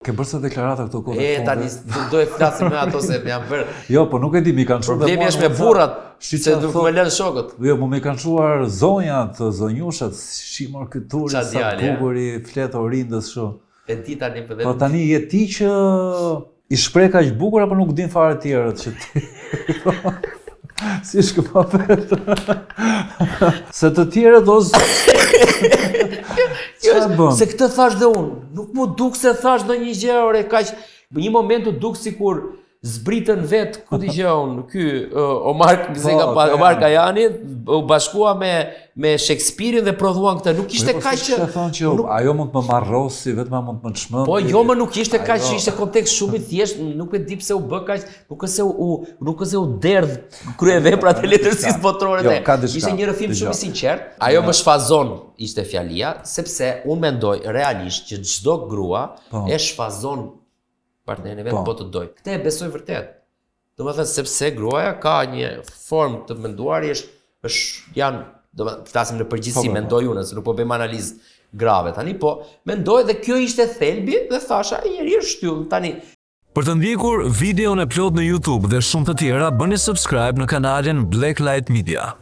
Ke bërë sa deklarata këto kohë? Tani do e flasim me ato se më janë bërë. Jo, po nuk e di, mi kanë çuar. Problemi është me burrat, se nuk më lën shokët. Jo, po mi kanë çuar zonjat, zonjushat, shimor këturi, sa bukur I flet orindës kështu. E di tani po. Po tani je ti që I shpreh kaq bukur apo nuk din fare të tjerët që ti. Si shkëpa vetë. Se të tjerët Se këtë thash dhe unë, nuk mu duk se thash në një gjë, ore, kaq, një moment u duk sikur zbritën vetë, ku t'i gjë unë, Omar Kajani, u bashkua me Shakespeare-in dhe prodhuan këtë, nuk ishte kaq që... Ajo mund të më marrosi, vetëm mund të më çmend. Po, jo më nuk ishte kaq që ishte kontekst shumë I thjesht, nuk e di pse u bë kaq, nuk e se u derdh kryeveprat e letërsisë botërore dhe. Ishte një rrëfim shumë I sinqert. Ajo më shfazon ishte fjalia, sepse unë mendoj realisht që çdo grua e shfazon partnerin e vet po të doj. Këtë e besoj vërtet. Domethënë sepse gruaja ka një formë të menduarjes, janë, domethënë flasim në përgjithësi, mendoj unë, se nuk po bëjmë analizë grave tani, po mendoj dhe kjo ishte thelbi dhe thasha, njeri është shtyll tani. Për të ndjekur videon e plot në YouTube dhe shumë të tjera, bëni subscribe në kanalin Blacklight Media.